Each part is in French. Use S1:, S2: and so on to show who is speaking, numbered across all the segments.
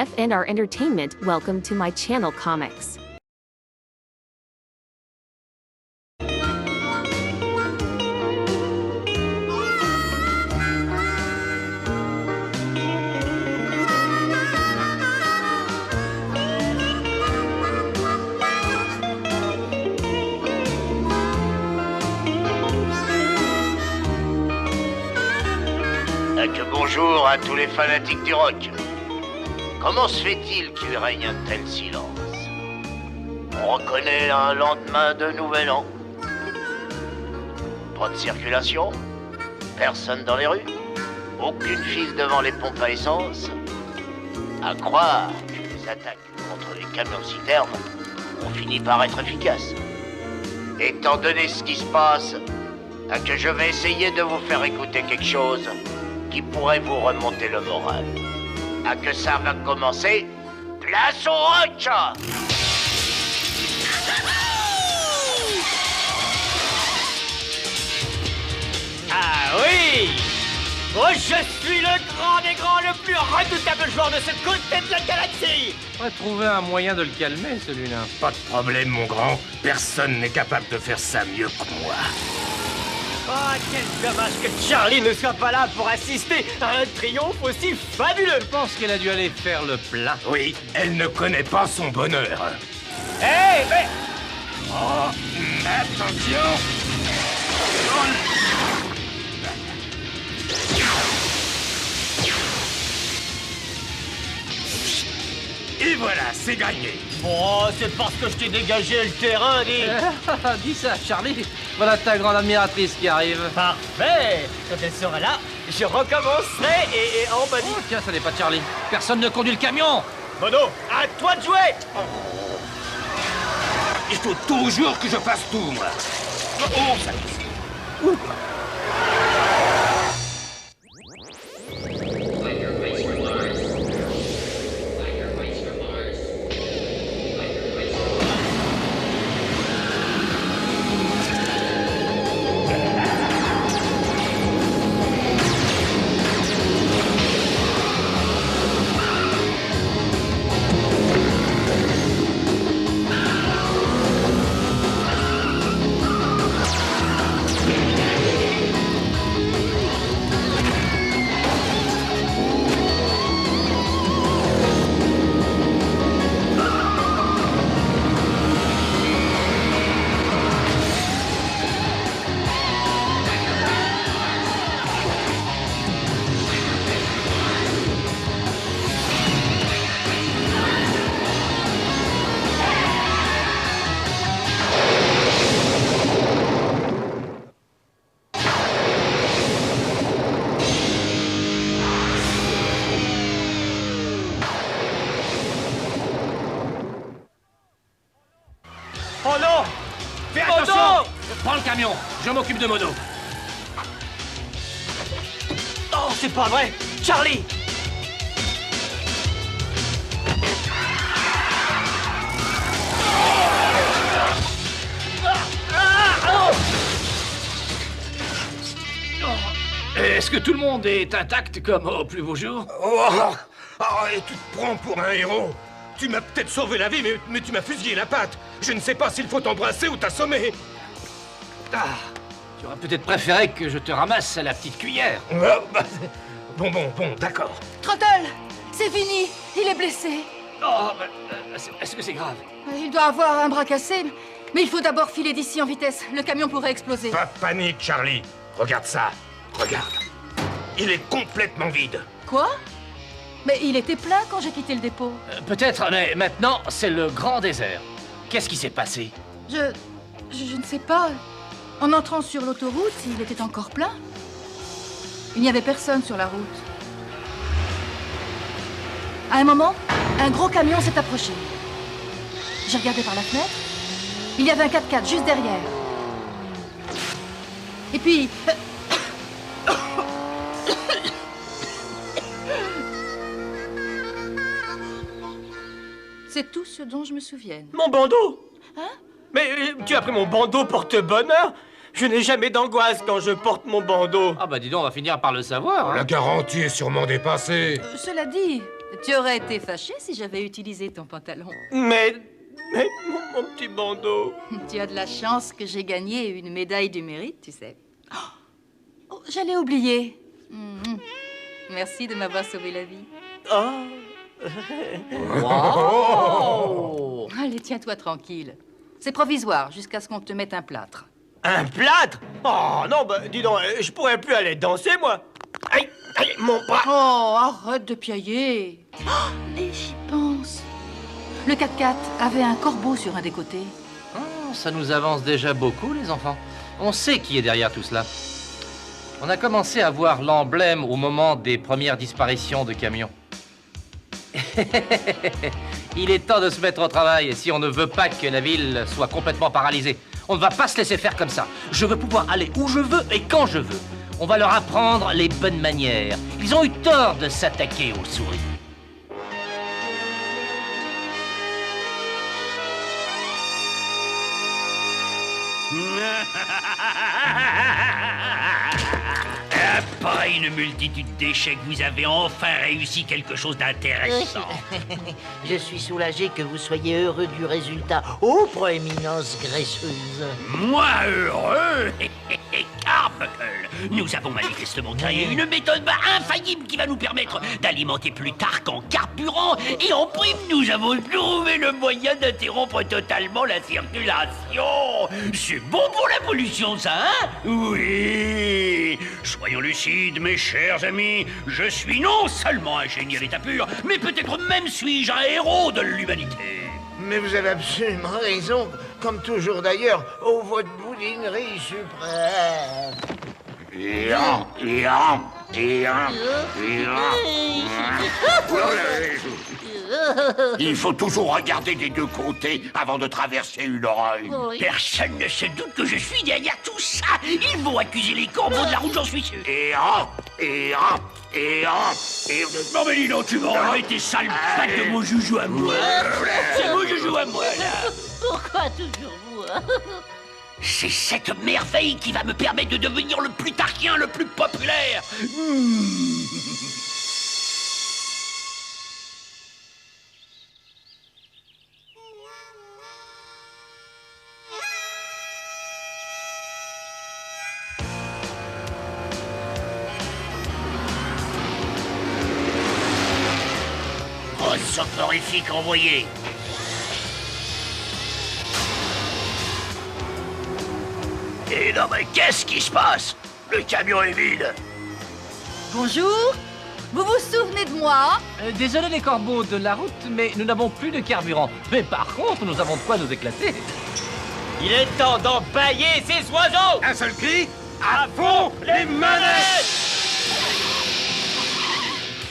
S1: death and our entertainment, welcome to my channel Comics.
S2: Que bonjour à tous les fanatiques du rock. Comment se fait-il qu'il règne un tel silence? On reconnaît un lendemain de Nouvel An. Pas de circulation, personne dans les rues, aucune file devant les pompes à essence. À croire que les attaques contre les camions-citernes ont fini par être efficaces. Étant donné ce qui se passe, que je vais essayer de vous faire écouter quelque chose qui pourrait vous remonter le moral. Que ça va commencer, place au rock!
S3: Ah oui! Oh, je suis le grand des grands, le plus redoutable joueur de ce côté de la galaxie!
S4: On va trouver un moyen de le calmer, celui-là.
S5: Pas de problème, mon grand. Personne n'est capable de faire ça mieux que moi.
S3: Oh, quel dommage que Charlie ne soit pas là pour assister à un triomphe aussi fabuleux!
S4: Je pense qu'elle a dû aller faire le plein.
S5: Oui, elle ne connaît pas son bonheur.
S3: Hé, mais...
S5: Oh, attention! Et voilà, c'est gagné.
S3: Bon, c'est parce que je t'ai dégagé le terrain, dis...
S4: Dis ça, Charlie. Voilà ta grande admiratrice qui arrive.
S3: Parfait! Quand elle sera là, je recommencerai et en bas...
S4: Oh, tiens, ça n'est pas Charlie. Personne ne conduit le camion.
S3: Mono, à toi de jouer!
S5: Il faut toujours que je fasse tout, moi. Oh, ça... Ouh.
S3: Oh non!
S4: Fais
S3: Oh
S4: attention.
S3: non!
S4: Prends le camion. Je m'occupe de Mono.
S3: Oh, c'est pas vrai! Charlie!
S4: Est-ce que tout le monde est intact comme au plus beau jour?
S5: Et tu te prends pour un héros. Tu m'as peut-être sauvé la vie, mais tu m'as fusillé la patte. Je ne sais pas s'il faut t'embrasser ou t'assommer.
S4: Ah, tu aurais peut-être préféré que je te ramasse à la petite cuillère.
S5: Bon, d'accord.
S6: Trottle, c'est fini, il est blessé.
S4: Oh, est-ce que c'est grave?
S6: Il doit avoir un bras cassé, mais il faut d'abord filer d'ici en vitesse. Le camion pourrait exploser.
S5: Pas de panique, Charlie. Regarde ça. Regarde. Il est complètement vide.
S6: Quoi? Mais il était plein quand j'ai quitté le dépôt.
S4: Peut-être, mais maintenant, c'est le grand désert. Qu'est-ce qui s'est passé?
S6: Je ne sais pas. En entrant sur l'autoroute, il était encore plein. Il n'y avait personne sur la route. À un moment, un gros camion s'est approché. J'ai regardé par la fenêtre. Il y avait un 4x4 juste derrière. Et puis... C'est tout ce dont je me souvienne.
S3: Mon bandeau!
S6: Hein?
S3: Mais tu as pris mon bandeau porte-bonheur? Je n'ai jamais d'angoisse quand je porte mon bandeau.
S4: Ah bah dis donc, on va finir par le savoir.
S5: La garantie est sûrement dépassée.
S6: Cela dit, Tu aurais été fâché si j'avais utilisé ton pantalon.
S3: Mais mon petit bandeau.
S6: Tu as de la chance que j'ai gagné une médaille du mérite, tu sais. Oh, j'allais oublier. Merci de m'avoir sauvé la vie.
S3: Oh.
S6: Allez, tiens-toi tranquille. C'est provisoire, jusqu'à ce qu'on te mette un plâtre.
S3: Un plâtre? Oh non, bah dis donc, je pourrais plus aller danser, moi. Aïe, aïe, mon bras.
S6: Oh, arrête de piailler. Oh, et j'y pense. Le 4x4 avait un corbeau sur un des côtés.
S4: Oh, ça nous avance déjà beaucoup, les enfants. On sait qui est derrière tout cela. On a commencé à voir l'emblème au moment des premières disparitions de camions. Il est temps de se mettre au travail si on ne veut pas que la ville soit complètement paralysée. On ne va pas se laisser faire comme ça. Je veux pouvoir aller où je veux et quand je veux. On va leur apprendre les bonnes manières. Ils ont eu tort de s'attaquer aux souris.
S7: Après une multitude d'échecs, vous avez enfin réussi quelque chose d'intéressant.
S8: Je suis soulagé que vous soyez heureux du résultat. Ô proéminence graisseuse.
S7: Moi heureux? Carbuckle, nous avons manifestement créé une méthode infaillible qui va nous permettre d'alimenter plus tard qu'en carburant. Et en prime, nous avons trouvé le moyen d'interrompre totalement la circulation. C'est bon pour la pollution, ça, hein? Oui. Soyons lucides, mes chers amis. Je suis non seulement un génie à l'état pur, mais peut-être même suis-je un héros de l'humanité.
S8: Mais vous avez absolument raison, comme toujours d'ailleurs, ô votre boudinerie suprême.
S7: Il faut toujours regarder des deux côtés avant de traverser une rue. Personne ne se doute que je suis derrière tout ça. Ils vont accuser les corbeaux de la route, j'en suis sûr. Non mais dis donc, tu vas enlever tes sales pattes de mon joujou à moi. C'est mon joujou à moi, là.
S8: Pourquoi toujours moi?
S7: C'est cette merveille qui va me permettre de devenir le plutarchien le plus populaire. Oh, soporifique envoyé. Et non mais qu'est-ce qui se passe? Le camion est vide.
S6: Bonjour. Vous vous souvenez de moi?
S4: Désolé les corbeaux de la route, mais nous n'avons plus de carburant. Mais par contre, nous avons de quoi nous éclater.
S3: Il est temps d'empailler ces oiseaux.
S5: Un seul cri, à fond les manettes!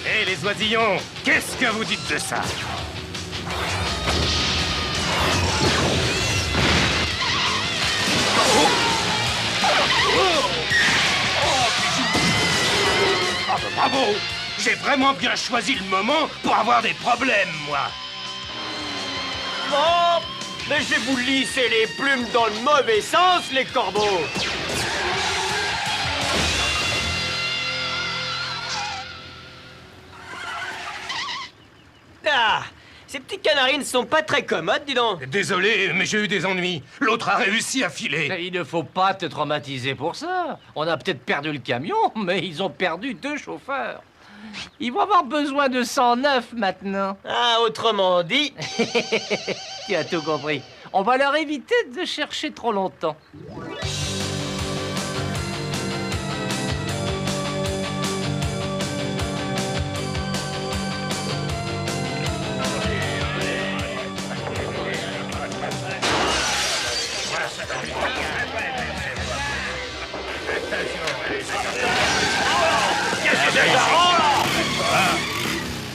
S5: Hé les oisillons, qu'est-ce que vous dites de ça? Ah bah bravo! J'ai vraiment bien choisi le moment pour avoir des problèmes, moi!
S3: Bon, mais je vais vous lisser les plumes dans le mauvais sens, les corbeaux. Ah, ces petits canaris ne sont pas très commodes, dis donc.
S5: Désolé, mais j'ai eu des ennuis. L'autre a réussi à filer.
S4: Mais il ne faut pas te traumatiser pour ça. On a peut-être perdu le camion, mais ils ont perdu 2 chauffeurs. Ils vont avoir besoin de 109 maintenant.
S3: Ah, autrement dit...
S4: Tu as tout compris. On va leur éviter de chercher trop longtemps.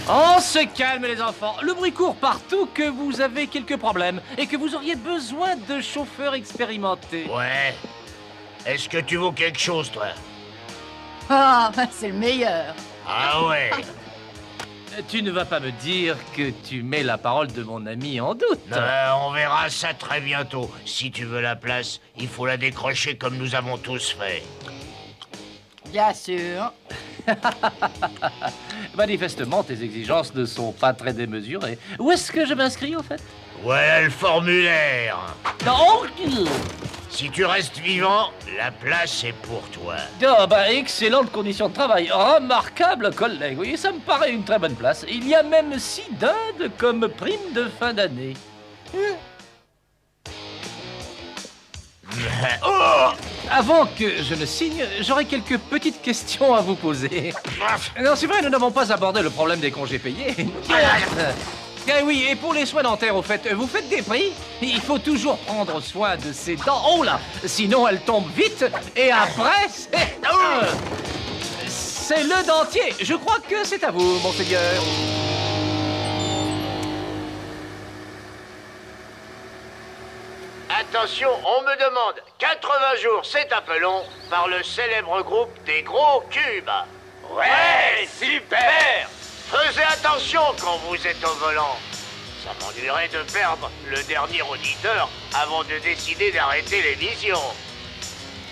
S4: On se calme les enfants. Le bruit court partout que vous avez quelques problèmes et que vous auriez besoin de chauffeurs expérimentés.
S7: Ouais. Est-ce que tu vaux quelque chose, toi?
S6: Ah, c'est le meilleur.
S7: Ah ouais.
S4: Tu ne vas pas me dire que tu mets la parole de mon ami en doute.
S7: On verra ça très bientôt. Si tu veux la place, il faut la décrocher comme nous avons tous fait.
S6: Bien sûr.
S4: Manifestement, tes exigences ne sont pas très démesurées. Où est-ce que je m'inscris, au fait?
S8: Voilà le formulaire.
S4: Non.
S8: Si tu restes vivant, la place est pour toi.
S4: Ah bah, excellente condition de travail. Remarquable collègue. Oui, ça me paraît une très bonne place. Il y a même 6 dindes comme prime de fin d'année.
S8: Oh!
S4: Avant que je ne signe, j'aurais quelques petites questions à vous poser. Non, c'est vrai, nous n'avons pas abordé le problème des congés payés. Eh oui, et pour les soins dentaires, au fait, vous faites des prix? Il faut toujours prendre soin de ses dents. Oh là! Sinon, elles tombent vite, et après, c'est le dentier. Je crois que c'est à vous, monseigneur.
S2: Attention, on me demande 80 jours, c'est un peu long, par le célèbre groupe des Gros Cubes.
S3: Ouais, super!
S2: Faisez attention quand vous êtes au volant. Ça m'ennuierait de perdre le dernier auditeur avant de décider d'arrêter l'émission.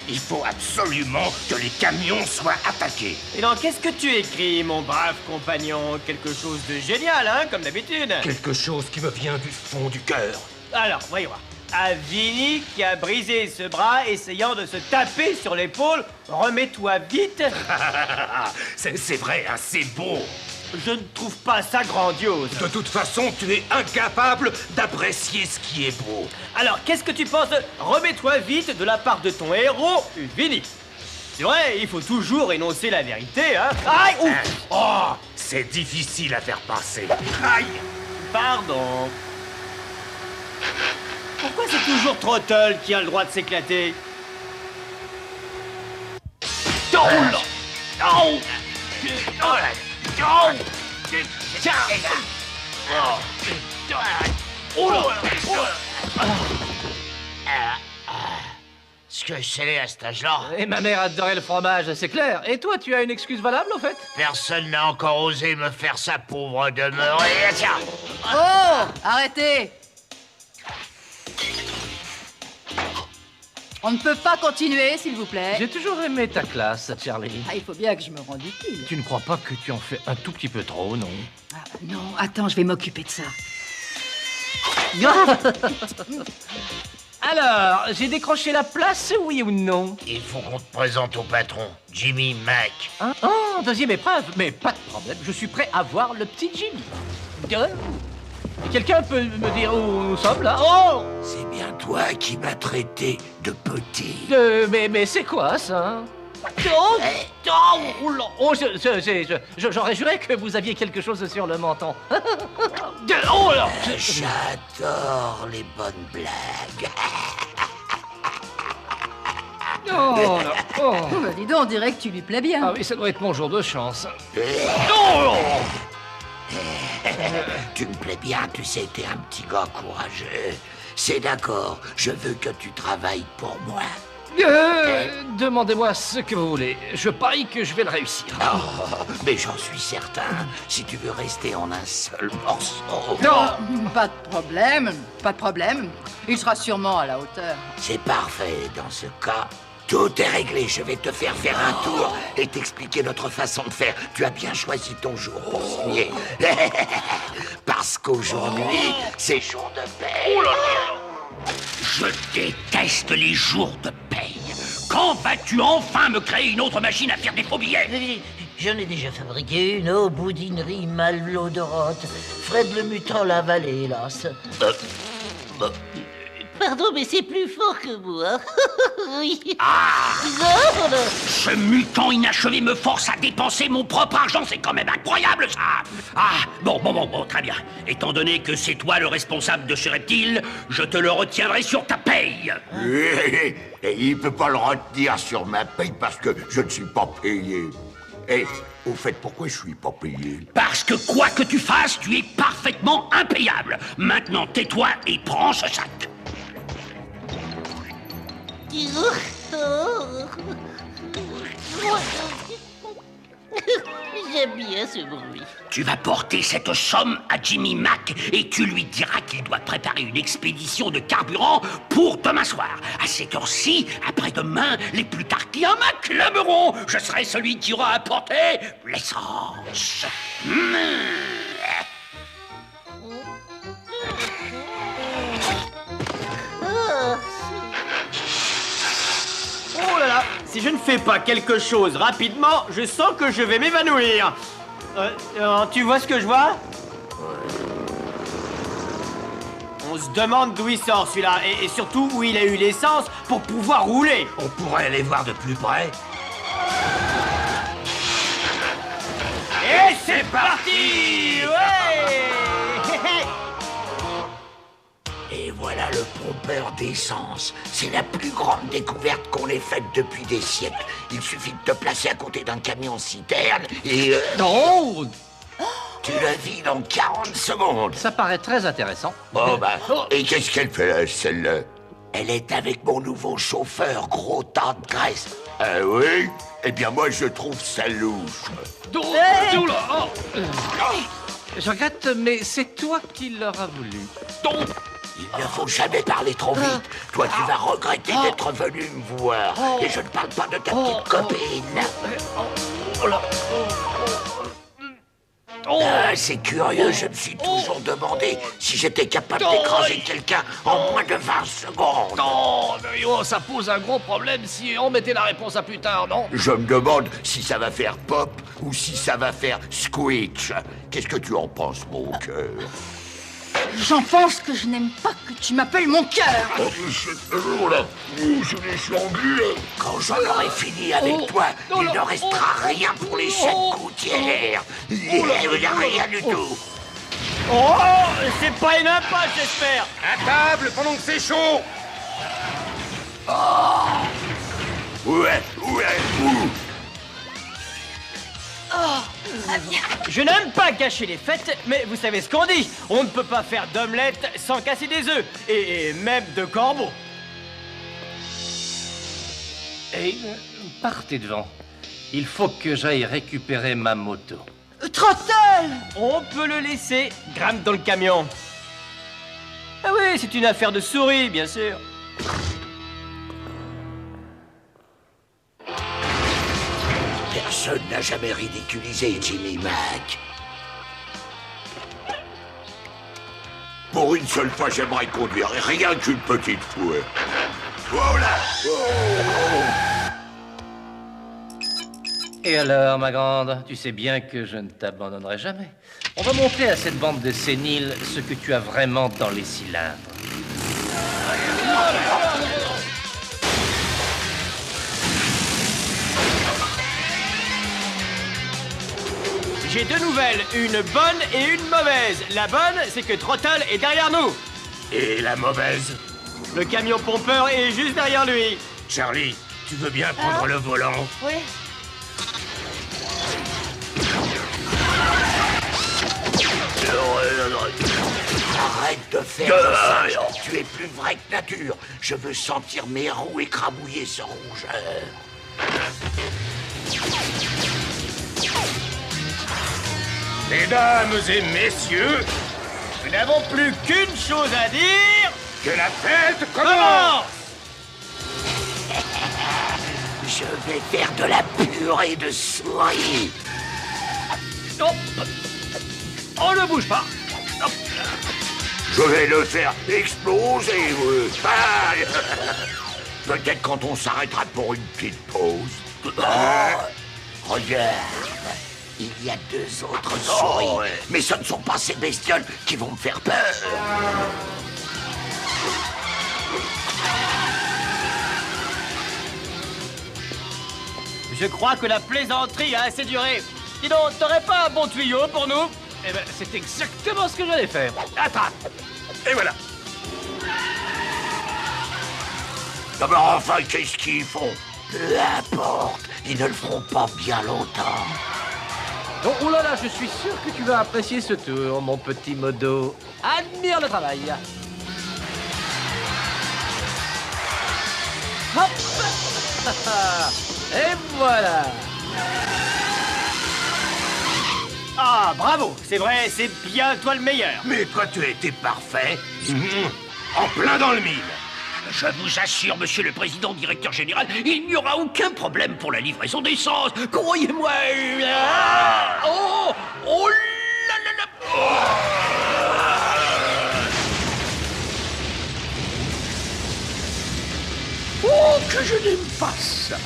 S5: Il faut absolument que les camions soient attaqués.
S3: Et donc, qu'est-ce que tu écris, mon brave compagnon? Quelque chose de génial, hein, comme d'habitude.
S5: Quelque chose qui me vient du fond du cœur.
S3: Alors, voyons voir. À Vinny qui a brisé ce bras essayant de se taper sur l'épaule. Remets-toi vite.
S5: C'est vrai, hein, c'est beau.
S3: Je ne trouve pas ça grandiose.
S5: De toute façon, tu es incapable d'apprécier ce qui est beau.
S3: Alors, qu'est-ce que tu penses de remets-toi vite de la part de ton héros, Vinny? C'est vrai, il faut toujours énoncer la vérité, hein. Aïe! Ouf!
S5: Oh, c'est difficile à faire passer. Aïe!
S3: Pardon. Pourquoi c'est toujours Trottle qui a le droit de s'éclater?
S7: Oh là! Oh! Oh là! Oh! Tiens! Oh là!
S8: Ce que je sais à cet âge-là,
S4: Et ma mère adorait le fromage, c'est clair. Et toi, tu as une excuse valable, au fait?
S8: personne n'a encore osé me faire sa pauvre demeurer. Tiens!
S6: Oh! Arrêtez! On ne peut pas continuer, s'il vous plaît.
S4: J'ai toujours aimé ta classe, Charlie.
S6: Ah, il faut bien que je me rende utile.
S4: Tu ne crois pas que tu en fais un tout petit peu trop, non?
S6: Ah, non, attends, je vais m'occuper de ça.
S4: Alors, j'ai décroché la place, oui ou non?
S8: Il faut qu'on te présente au patron, Jimmy Mac.
S4: Hein? Oh, deuxième épreuve, mais pas de problème, je suis prêt à voir le petit Jimmy. Quelqu'un peut me dire où nous sommes, là? Oh!
S8: C'est bien toi qui m'as traité de petit.
S4: Mais c'est quoi, ça? Oh! Oh, là. Oh, j'aurais juré que vous aviez quelque chose sur le menton. Oh là!
S8: J'adore les bonnes blagues.
S4: Oh là! Oh.
S6: Oh, bah dis donc, on dirait que tu lui plais bien.
S4: Ah oui, ça doit être mon jour de chance.
S8: Tu me plais bien, tu sais, t'es un petit gars courageux. C'est d'accord, je veux que tu travailles pour moi.
S4: Demandez-moi ce que vous voulez. Je parie que je vais le réussir.
S8: Oh, mais j'en suis certain, si tu veux rester en un seul morceau.
S4: Non!
S6: Pas de problème, pas de problème. Il sera sûrement à la hauteur.
S8: C'est parfait, dans ce cas. Tout est réglé, je vais te faire un tour et t'expliquer notre façon de faire. Tu as bien choisi ton jour pour signer. Parce qu'aujourd'hui, c'est jour de paye.
S7: Je déteste les jours de paye. Quand vas-tu enfin me créer une autre machine à faire des faux billets?
S9: J'en ai déjà fabriqué une aux boudineries malodorotes. Fred le mutant l'a avalé, hélas. Pardon, mais c'est plus fort que moi. Oui.
S7: Ah!
S9: Oh là.
S7: Ce mutant inachevé me force à dépenser mon propre argent, c'est quand même incroyable ça! Ah, bon, très bien. Étant donné que c'est toi le responsable de ce reptile, je te le retiendrai sur ta paye.
S10: Et il peut pas le retenir sur ma paye parce que je ne suis pas payé. Et au fait, pourquoi je suis pas payé?
S7: Parce que quoi que tu fasses, tu es parfaitement impayable. Maintenant, tais-toi et prends ce sac.
S9: j'aime bien ce bruit.
S7: Tu vas porter cette somme à Jimmy Mac et tu lui diras qu'il doit préparer une expédition de carburant pour demain soir. À cette heure-ci, après-demain, les plus tard clients m'acclameront. Je serai celui qui aura apporté l'essence.
S3: Oh là là, si je ne fais pas quelque chose rapidement, je sens que je vais m'évanouir. Tu vois ce que je vois? On se demande d'où il sort celui-là, et surtout où il a eu l'essence pour pouvoir rouler.
S7: On pourrait aller voir de plus près.
S3: Et c'est parti! Ouais!
S8: Et voilà le pompeur d'essence. C'est la plus grande découverte qu'on ait faite depuis des siècles. Il suffit de te placer à côté d'un camion-citerne et...
S4: Non!
S8: Tu la vides en 40 secondes.
S4: Ça paraît très intéressant.
S10: Oh bah, et qu'est-ce qu'elle fait là, celle-là?
S8: Elle est avec mon nouveau chauffeur, gros tas de graisse.
S10: Ah oui? Eh bien moi je trouve ça louche.
S4: Je regrette, mais c'est toi qui l'auras voulu.
S8: Il ne faut jamais parler trop vite. Toi, tu vas regretter d'être venu me voir. Et je ne parle pas de ta petite copine. C'est curieux, je me suis toujours demandé si j'étais capable d'écraser quelqu'un en moins de 20 secondes.
S4: Non, mais oh, ça pose un gros problème si on mettait la réponse à plus tard, non?
S10: Je me demande si ça va faire pop ou si ça va faire squitch. Qu'est-ce que tu en penses, mon cœur?
S6: J'en pense que je n'aime pas que tu m'appelles mon cœur.
S8: Quand j'en aurai fini avec toi, il ne restera rien pour les chaînes côtières. Il n'y a rien du tout.
S3: Oh, c'est pas une impasse, j'espère.
S5: À table pendant que c'est chaud.
S10: Ouais.
S3: Je n'aime pas gâcher les fêtes, mais vous savez ce qu'on dit. On ne peut pas faire d'omelette sans casser des œufs, et même de corbeaux.
S4: Et partez devant. Il faut que j'aille récupérer ma moto.
S6: Trottel!
S3: On peut le laisser, grimpe dans le camion. Ah oui, c'est une affaire de souris, bien sûr.
S8: Personne n'a jamais ridiculisé Jimmy Mac.
S10: Pour une seule fois, j'aimerais conduire, rien qu'une petite fois. Voilà.
S4: Et alors, ma grande, tu sais bien que je ne t'abandonnerai jamais. On va montrer à cette bande de séniles ce que tu as vraiment dans les cylindres.
S3: J'ai deux nouvelles, une bonne et une mauvaise. La bonne, c'est que Trottel est derrière nous.
S5: Et la mauvaise?
S3: Le camion pompeur est juste derrière lui.
S5: Charlie, tu veux bien prendre le volant?
S6: Oui.
S8: Arrête de faire ça. Tu es plus vrai que nature. Je veux sentir mes roues écrabouiller ce rougeur.
S5: Mesdames et messieurs,
S3: Nous n'avons plus qu'une chose à dire.
S5: que la fête commence!
S8: Je vais faire de la purée de souris.
S4: Hop. On ne bouge pas. Hop.
S10: Je vais le faire exploser, ouais. Aïe. Peut-être quand on s'arrêtera pour une petite pause.
S8: Regarde, il y a deux autres souris.
S10: ouais.
S8: Mais ce ne sont pas ces bestioles qui vont me faire peur.
S3: Je crois que la plaisanterie a assez duré. Dis donc, t'aurais pas un bon tuyau pour nous?
S4: Eh ben, c'est exactement ce que j'allais faire.
S5: Attrape! Et voilà!
S10: Non mais enfin, qu'est-ce qu'ils font?
S8: Peu importe, ils ne le feront pas bien longtemps.
S4: Oh là là, je suis sûr que tu vas apprécier ce tour, mon petit modo. Admire le travail. Hop. Et voilà.
S3: Ah, bravo. C'est vrai, c'est bien toi le meilleur.
S5: Mais toi, tu as été parfait. En plein dans le mille.
S7: Je vous assure, monsieur le président directeur général, il n'y aura aucun problème pour la livraison d'essence. Croyez-moi. Oh là là là. Oh, que je n'aime pas ça.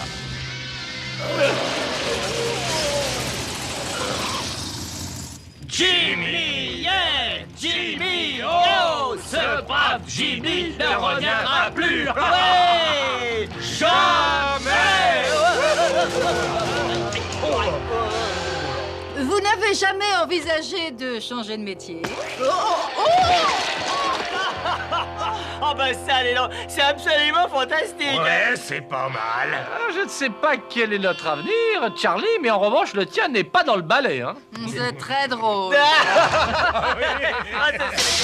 S3: Jimmy, yeah! Jimmy, oh! Ce brave Jimmy ne reviendra plus! Ouais! Jamais!
S6: Vous n'avez jamais envisagé de changer de métier?
S3: Oh ben ça, c'est absolument fantastique!
S5: Ouais, c'est pas mal.
S4: Je ne sais pas quel est notre avenir, Charlie, mais en revanche, le tien n'est pas dans le balai, hein.
S6: C'est très drôle.
S3: Ah, c'est